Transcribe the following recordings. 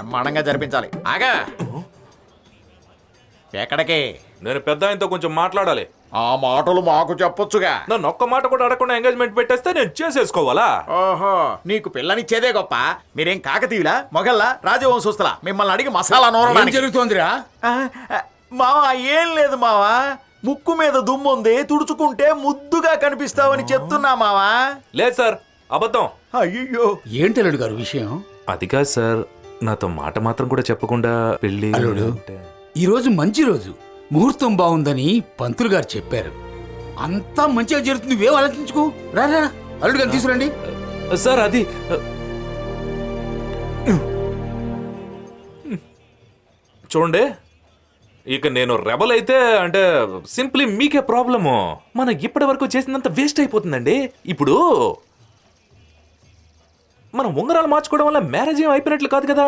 బ్రహ్మాండంగా జరిపించాలి. ఆగా ఎక్కడికి? నేను పెద్ద ఆయనతో కొంచెం మాట్లాడాలి. ఆ మాటలు మాకు చెప్పొచ్చుగా. నన్ను ఒక్క మాట కూడా అడగకుండా ఎంగేజ్మెంట్ పెట్టేస్తే నేను చేసేసుకోవాలా? ఓహో, నీకు పిల్లనిచ్చేదే గొప్ప. మీరేం కాకతీయులా, మొగల్లా, రాజవంశస్థులా మిమ్మల్ని అడిగి మసాలా నూరడానికి జరుగుతోందిరా? మావా ఏం లేదు మావా, ముక్కు మీద దుమ్ముంది, తుడుచుకుంటే ముద్దుగా కనిపిస్తావని చెప్తున్నా మావా. లేదు సార్, అబద్ధం. అయ్యో, ఏంటి అల్లుడు గారు విషయం? అది కాదు సార్, నాతో మాట మాత్రం కూడా చెప్పకుండా పెళ్లి అల్లుడు, ఈ రోజు మంచి రోజు, ముహూర్తం బాగుందని పంతులు గారు చెప్పారు. అంతా మంచిగా జరుగుతుంది, నువ్వేం ఆలోచించుకో. రారా అల్లుడు గారు తీసుకురండి. సార్ అది చూడండి, ఇక నేను రెబల్ అయితే అంటే సింప్లీ మీకే ప్రాబ్లము. మనం ఇప్పటి వరకు చేసినంత వేస్ట్ అయిపోతుందండి. ఇప్పుడు మనం ఉంగరాలు మార్చుకోవడం వల్ల మ్యారేజ్ ఏం అయిపోయినట్లు కాదు కదా.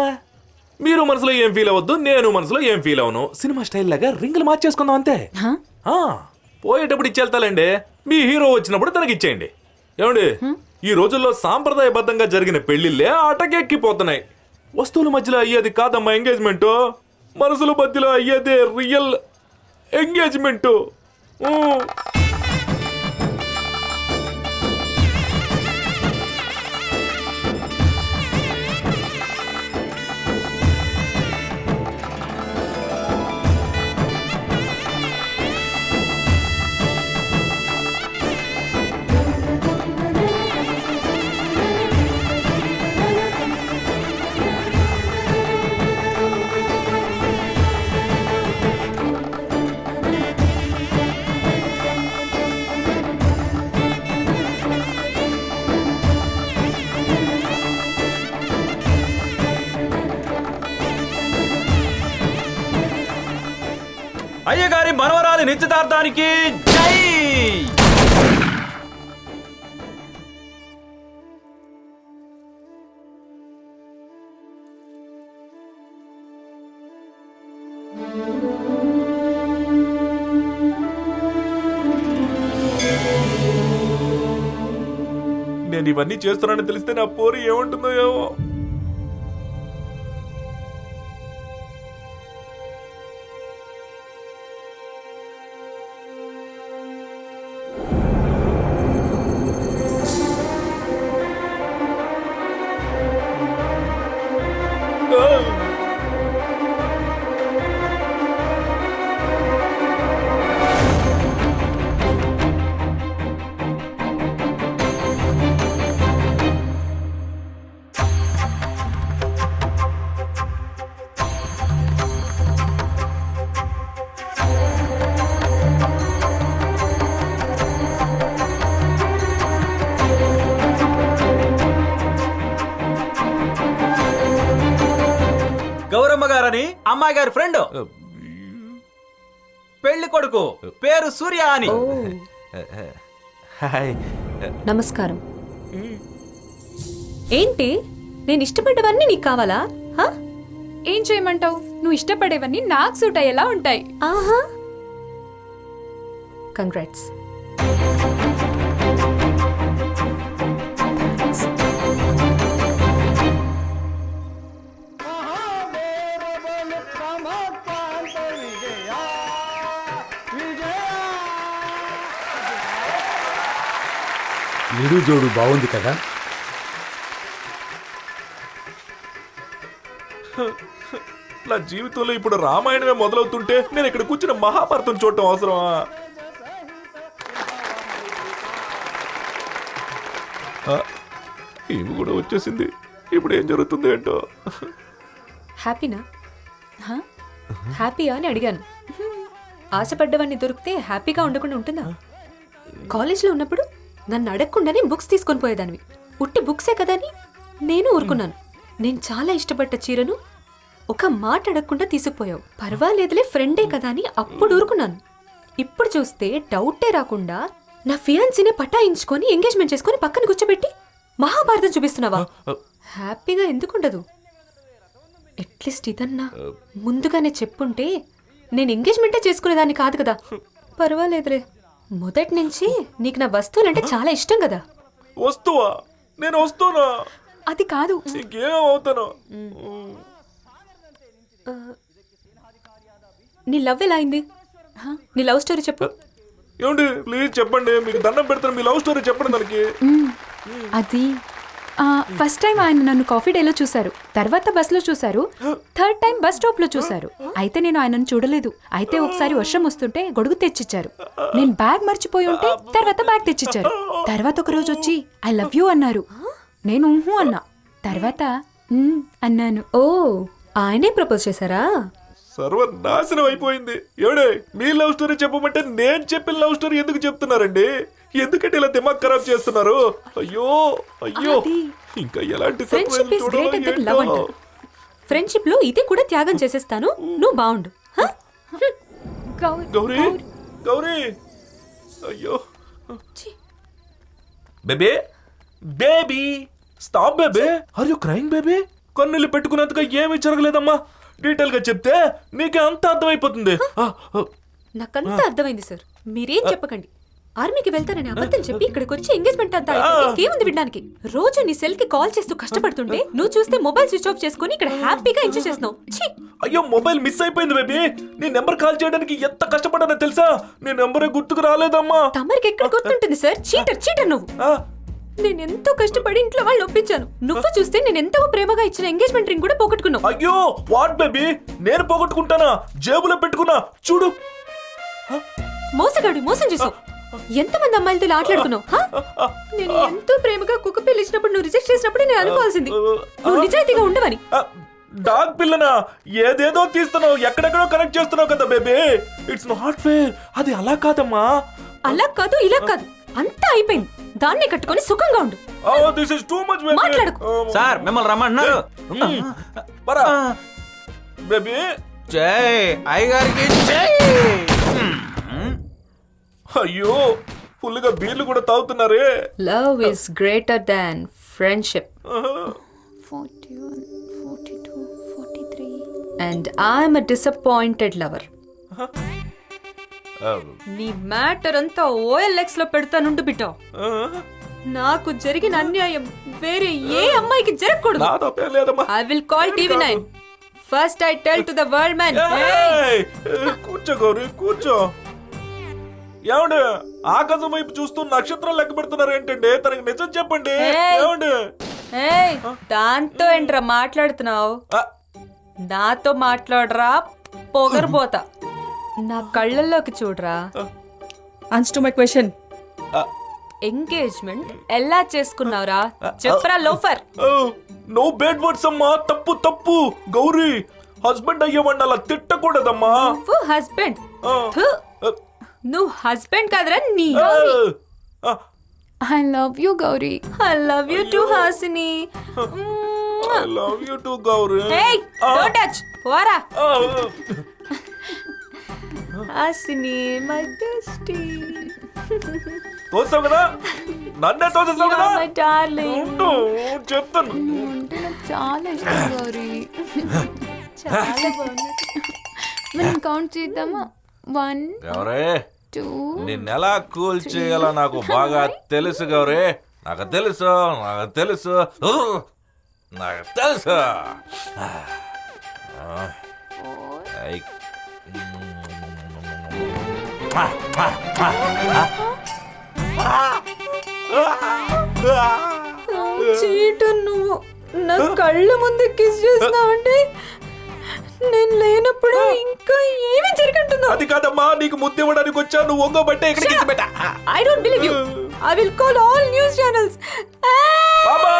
మీరు మనసులో ఏం ఫీల్ అవ్వద్దు, నేను మనసులో ఏం ఫీల్ అవను. సినిమా స్టైల్ లాగా రింగులు మార్చేసుకుందాం అంతే. పోయేటప్పుడు ఇచ్చేళ్తాలండి, మీ హీరో వచ్చినప్పుడు తనకి ఇచ్చేయండి. ఏమండి, ఈ రోజుల్లో సాంప్రదాయబద్ధంగా జరిగిన పెళ్లిళ్ళే అటకెక్కిపోతున్నాయి. వస్తువుల మధ్యలో అయ్యేది కాదమ్మా ఎంగేజ్మెంట్, మనసుల మధ్యలో అయ్యేదే రియల్ ఎంగేజ్మెంట్. అయ్యగారి మనవరాలి నిశ్చితార్థానికి జై. నేను ఇవన్నీ చేస్తున్నానని తెలిస్తే నా పోరు ఏముంటుందో ఏమో. గౌరమ్మ గారని అమ్మాయి గారి ఫ్రెండ్, పెళ్లి కొడుకు పేరు సూర్య అని. నమస్కారం. ఏంటి, నేను ఇష్టపడ్డవన్నీ నీకు కావాలా? ఏం చేయమంటావు? నువ్వు ఇష్టపడేవన్నీ నాకు సూట్ అయ్యేలా ఉంటాయి. ఆహా, కంగ్రాట్స్. ఈడు జోడు బాగుంది కదా. నా జీవితంలో ఇప్పుడు రామాయణమే మొదలవుతుంటే నేను ఇక్కడ కూర్చున్న మహాభారతం చూడటం అవసరమా? ఇవి కూడా వచ్చేసింది. ఇప్పుడు ఏం జరుగుతుంది ఏంటో. హ్యాపీనా? హ్యాపీయా అని అడిగాను. ఆశపడ్డవన్నీ దొరికితే హ్యాపీగా ఉండకుండా ఉంటుందా? కాలేజ్లో ఉన్నప్పుడు నన్ను అడగకుండానే బుక్స్ తీసుకొని పోయేదానివి. ఉట్టి బుక్సే కదా అని నేను ఊరుకున్నాను. నేను చాలా ఇష్టపడ్డ చీరను ఒక మాట అడగకుండా తీసుకుపోయావు. పర్వాలేదులే, ఫ్రెండే కదా అని అప్పుడు ఊరుకున్నాను. ఇప్పుడు చూస్తే డౌటే రాకుండా నా ఫియాన్సీని పటాయించుకొని ఎంగేజ్మెంట్ చేసుకొని పక్కన కూర్చోబెట్టి మహాభారతం చూపిస్తున్నావా? హ్యాపీగా ఎందుకుండదు? అట్లీస్ట్ ఇదన్నా ముందుగానే చెప్పుంటే నేను ఎంగేజ్మెంటే చేసుకునేదాన్ని కాదు కదా. పర్వాలేదులే, మొదటి నుంచి నీకు నా వస్తువులంటే చాలా ఇష్టం కదా. వస్తువా? నేను వస్తున్నా. అది కాదు, ఇంకేమవుతాను. నీ లవ్ ఎలా అయింది నీ లవ్ స్టోరీ చెప్పు. ఏమండి ప్లీజ్ చెప్పండి, మీకు దండం పెడతాను, మీ లవ్ స్టోరీ చెప్పండి దానికి. అది ఫస్ట్ టైం ఆయన నన్ను కాఫీ డేలో చూశారు, తర్వాత బస్ లో చూశారు, థర్డ్ టైం బస్ స్టాప్ లో చూశారు. అయితే నేను ఆయనను చూడలేదు. అయితే ఒకసారి వర్షం వస్తుంటే గొడుగు తెచ్చిచ్చారు. నేను బ్యాగ్ మర్చిపోయి ఉంటే తర్వాత బ్యాగ్ తెచ్చిచ్చారు. తర్వాత ఒక రోజు వచ్చి ఐ లవ్ యూ అన్నారు. నేను ఊహు అన్నా. తర్వాత అన్నాను. ఓ ఆయనే ప్రపోజ్ చేశారా? సర్వనాశనం అయిపోయింది. ఏడే మీ లవ్ స్టోరీ చెప్పమంటే నేను చెప్పిన లవ్ స్టోరీ ఎందుకు చెప్తున్నారండి? ఎందుకంటే ఇలా దిమాగ్ ఖరాబ్ చేస్తున్నారు? అయ్యో అయ్యో, ఇంకా ఎలాంటి friendship is greater than love అంట. ఫ్రెండ్షిప్ లో ఇది కూడా త్యాగం చేసేస్తాను, నువ్వు బాగుండు. హ? గౌరీ గౌరీ, అయ్యో baby baby stop baby, are you crying baby? కన్నీళ్ళు పెట్టుకున్నంతగా ఏమీ జరగలేదమ్మా. డీటెయిల్ గా చెప్తే నీకే అంత అర్థమైపోతుంది. నాకంతా అర్థమైంది సార్, మీరేం చెప్పకండి. ఆర్మీకి వెళ్తానని అబద్ధం చెప్పి ఇక్కడికి వచ్చి ఎంగేజ్మెంట్ అంతా ఏముంది వినడానికి? రోజు నీ సెల్ కి కాల్ చేస్తూ కష్టపడుతుంటే నువ్వు చూస్తే మొబైల్ స్విచ్ ఆఫ్ చేసుకుని ఇక్కడ హ్యాపీగా ఎంజాయ్ చేస్తున్నావు. ఛీ! అయ్యో మొబైల్ మిస్ అయిపోయింది బేబీ. నీ నెంబర్ కాల్ చేయడానికి ఎంత కష్టపడ్డానో తెలుసా? నీ నెంబరే గుర్తుకు రాలేదమ్మా. తమరికి ఎక్కడ గుర్తుంటుంది సార్? చీటర్ చీటర్ నువ్వు. నేను ఎంతో కష్టపడి ఇంట్లో వాళ్ళు ఒప్పించాను. నువ్వు చూస్తే నేను ఎంతో ప్రేమగా ఇచ్చిన ఎంగేజ్మెంట్ రింగ్ కూడా పోగొట్టుకున్నావు. అయ్యో వాట్ బేబీ, నేను పోగొట్టుకుంటానా? జేబులో పెట్టుకున్నా చూడు. మోసగాడు, మోసం చేసావు. ఎంతమంది అమ్మాయిలతో ఇలా ఆటలాడుకున్నావు? నేను ఎంతో ప్రేమగా కుక్క పిల్ల ఇచ్చినప్పుడు నువ్వు రిజెక్ట్ చేసినప్పుడు నేను అనుకోవాల్సింది నువ్వు నిజాయితీగా ఉండవని. డాగ్ పిల్లనా? ఏదేదో తీస్తున్నావు, ఎక్కడెక్కడో కనెక్ట్ చేస్తున్నావు కదా బేబీ. It's not fair. అది అలా కాదమ్మా. అలా కాదు ఇలా కాదు, అంతా అయిపోయింది. దాన్ని కట్టుకొని సుఖంగా ఉండు. This is too much baby. మాట్లాడకు. సార్ మిమ్మల్ని రమ్మంటున్నారు. పరా బేబీ. జై అయ్యగారికి జై. అయ్యో ఫుల్గా బీర్లు కూడా తాగుతున్నారే. Love is greater than friendship. 41, 42, 43. And I'm a disappointed lover. నీ మ్యాటర్ అంతా OLX లో పెడతానుండు బిడ్డ. నాకు జరిగిన అన్యాయం వేరే ఏ అమ్మాయికి జరగకూడదు. నా తప్పే లేదమ్మా. I will call TV9. First I tell to the world man. కూర్చో గౌరీ కూర్చో. ఏమండి ఆకాశం వైపు చూస్తూ నక్షత్రాలు లెక్క పెడుతున్నారు ఏంటండి? తనకి నిజం చెప్పండి. ఏమండి దాంతో ఏంట్రా మాట్లాడుతున్నావు? నాతో మాట్లాడరా, పొగరబోతా. నా కళ్ళల్లోకి చూడరా. Answer to my question. Engagement ఎలా చేసుకున్నావురా? చెప్పరా లోఫర్. నో బ్యాడ్ వర్డ్స్ అమ్మా. తప్పు తప్పు గౌరీ. హస్బెండ్ అయ్యేవాడిని అలా తిట్టకూడదమ్మా. నువ్వు హస్బెండ్? నువ్వు హస్బెండ్ కాదురా నీ. I love you, Gauri. I love you too, Hasini. I love you too, Gauri. Hey, don't touch. పోరా. Hasini, my bestie. తోసావు కదా, నన్నే తోసేసావు కదా. My darling. ఉండు, చెప్తాను. అంటే నాకు చాలా ఇష్టం గౌరీ. చాలా బాగుంది. మనం కౌంట్ చేద్దామా? 1, గౌరీ 2. నిన్నెలా కూల్ చేయాలో నాకు బాగా తెలుసు గౌరీ. నాకు తెలుసు నాకు తెలుసు నాకు తెలుసు. చీటర్ నువ్వు. నా కళ్ళ ముందు కిస్ చేస్తున్నావంటే నేను లేనప్పుడు ఇంకా ఏమి జరుగుతుందో. అది కాదమ్మా, నీకు ముద్దు ఇవ్వడానికి వచ్చా. నువ్వు ఒంగోబట్టే ఇక్కడ కిసి పెట్టా. I don't believe you. I will call all news channels. Baba